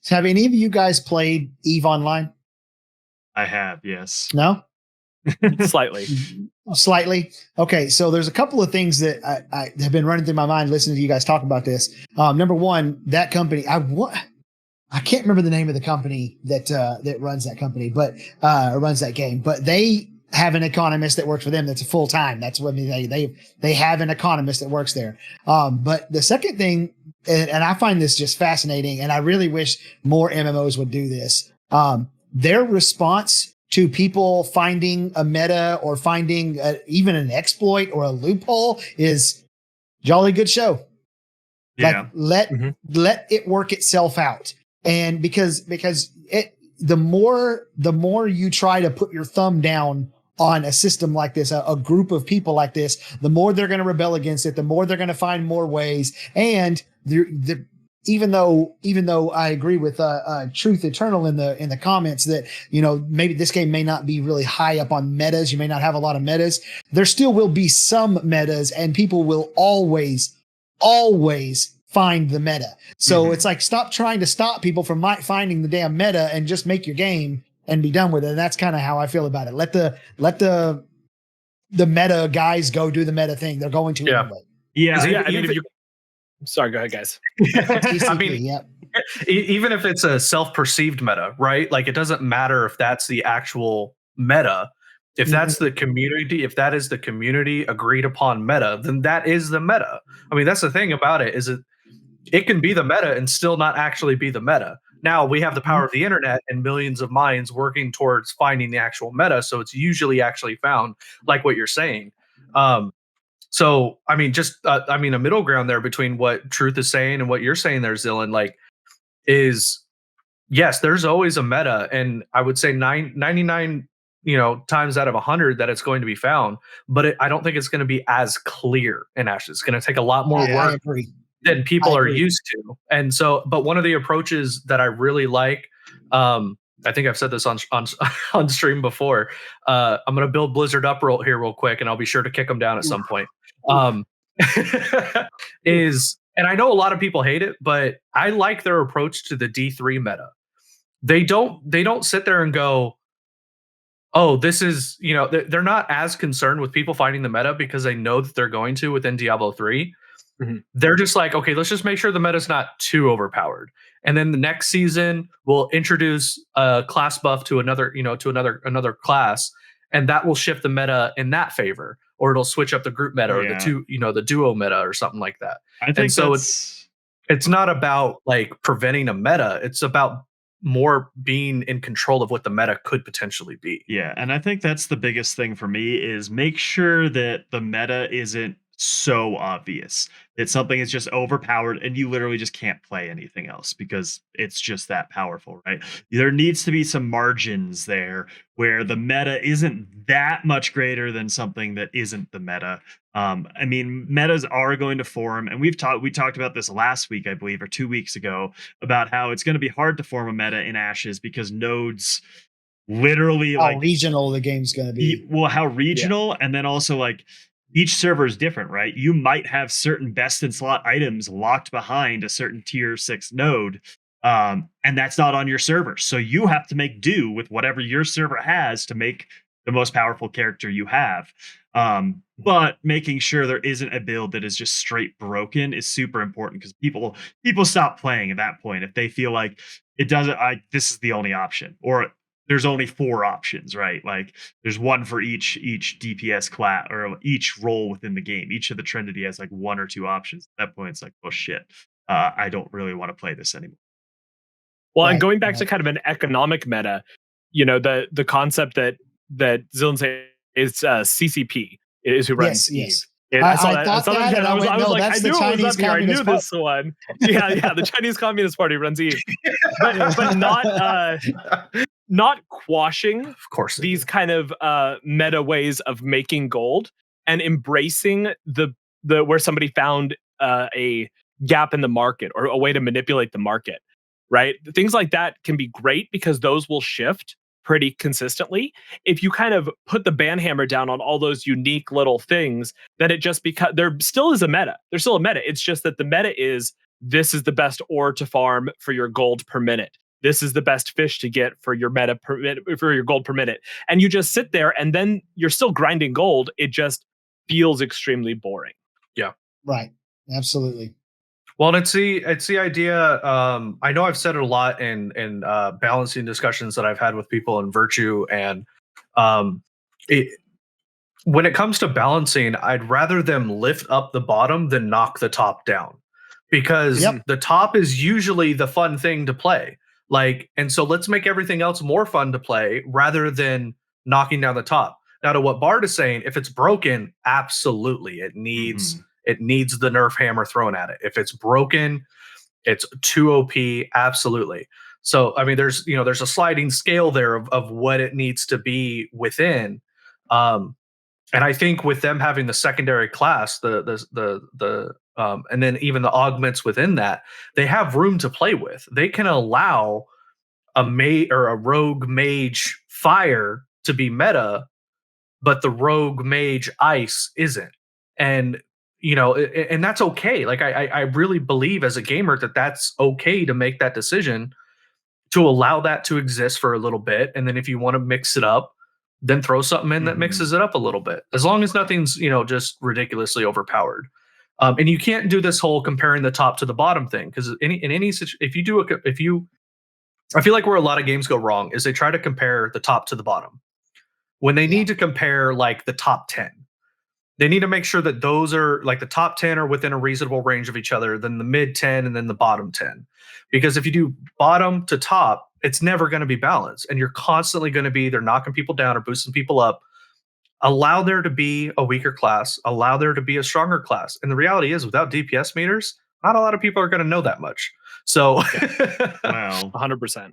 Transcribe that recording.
Have any of you guys played EVE Online? I have, yes. No? Slightly. Slightly. Okay, so there's a couple of things that I have been running through my mind listening to you guys talk about this. Number one, that company, I can't remember the name of the company that runs that company, but runs that game. But they have an economist that works for them. That's a full time. That's what they have an economist that works there. But the second thing, and I find this just fascinating, and I really wish more MMOs would do this. Their response to people finding a meta or finding even an exploit or a loophole is jolly good show. Yeah. Like let it work itself out. And because the more you try to put your thumb down on a system like this, a group of people like this, the more they're going to rebel against it, the more they're going to find more ways. And even though I agree with Truth Eternal in the comments that, you know, maybe this game may not be really high up on metas, you may not have a lot of metas, there still will be some metas, and people will always find the meta. So it's like, stop trying to stop people from finding the damn meta and just make your game and be done with it. And that's kind of how I feel about it. Let the meta guys go do the meta thing. They're going to anyway. Yeah. I mean, sorry, go ahead, guys. I mean, even if it's a self-perceived meta, right? Like, it doesn't matter if that's the actual meta. If that's the community, if that is the community agreed upon meta, then that is the meta. I mean, that's the thing about it, is it can be the meta and still not actually be the meta. Now we have the power of the internet and millions of minds working towards finding the actual meta. So it's usually actually found, like what you're saying. So, I mean, just, a middle ground there between what Truth is saying and what you're saying there, Xillin, like, is, yes, there's always a meta. And I would say 99, times out of 100 that it's going to be found, but I don't think it's going to be as clear in Ashes. It's going to take a lot more work than people are used to. And so, but one of the approaches that I really like, I think I've said this on stream before. I'm going to build Blizzard up here real quick, and I'll be sure to kick them down at some point. And I know a lot of people hate it, but I like their approach to the D3 meta. They don't sit there and go, oh, this is, they're not as concerned with people finding the meta because they know that they're going to within Diablo 3. They're just like, okay, let's just make sure the meta's not too overpowered. And then the next season we'll introduce a class buff to another class, and that will shift the meta in that favor, or it'll switch up the group meta or the duo meta or something like that. I think so. It's not about like preventing a meta. It's about more being in control of what the meta could potentially be. Yeah, and I think that's the biggest thing for me, is make sure that the meta isn't so obvious that something is just overpowered and you literally just can't play anything else because it's just that powerful, right? There needs to be some margins there where the meta isn't that much greater than something that isn't the meta. I mean, metas are going to form, and we talked about this last week, I believe, or 2 weeks ago, about how it's going to be hard to form a meta in Ashes because nodes literally how regional the game's going to be. Well, how regional, and then also like each server is different, right? You might have certain best in slot items locked behind a certain tier 6 node, and that's not on your server. So you have to make do with whatever your server has to make the most powerful character you have. But making sure there isn't a build that is just straight broken is super important, because people stop playing at that point if they feel like it doesn't. This is the only option, or there's only 4 options, right? Like there's one for each DPS class or each role within the game. Each of the Trinity has like 1 or 2 options. At that point, it's like, oh shit, I don't really want to play this anymore. Well, and going back to kind of an economic meta, the concept that Xillin said is CCP is who runs. Yes. I knew this one. Yeah, the Chinese Communist Party runs EVE, but not quashing, of course, these kind of meta ways of making gold and embracing the where somebody found a gap in the market or a way to manipulate the market, right? Things like that can be great because those will shift pretty consistently. If you kind of put the banhammer down on all those unique little things, then it just there still is a meta. There's still a meta. It's just that the meta is this is the best ore to farm for your gold per minute. This is the best fish to get for your meta per minute, for your gold per minute. And you just sit there and then you're still grinding gold. It just feels extremely boring. Yeah. Right. Absolutely. Well, it's the idea. I know I've said it a lot in balancing discussions that I've had with people in Virtue, and when it comes to balancing, I'd rather them lift up the bottom than knock the top down, because the top is usually the fun thing to play. Like, and so let's make everything else more fun to play rather than knocking down the top. Now, to what Bart is saying, if it's broken, absolutely, it needs the nerf hammer thrown at it. If it's broken, it's too OP, absolutely. So, I mean, there's a sliding scale there of what it needs to be within. And I think with them having the secondary class, and then even the augments within that, they have room to play with. They can allow a rogue mage fire to be meta, but the rogue mage ice isn't. And and that's okay. Like I really believe as a gamer that that's okay to make that decision, to allow that to exist for a little bit, and then if you want to mix it up, then throw something in that mixes it up a little bit, as long as nothing's just ridiculously overpowered. And you can't do this whole comparing the top to the bottom thing, because I feel like where a lot of games go wrong is they try to compare the top to the bottom when they need to compare like the top 10. They need to make sure that those are like the top 10 are within a reasonable range of each other, then the mid 10 and then the bottom 10. Because if you do bottom to top, it's never going to be balanced, and you're constantly going to be either knocking people down or boosting people up. Allow there to be a weaker class, allow there to be a stronger class. And the reality is, without DPS meters, not a lot of people are going to know that much. So wow, 100%.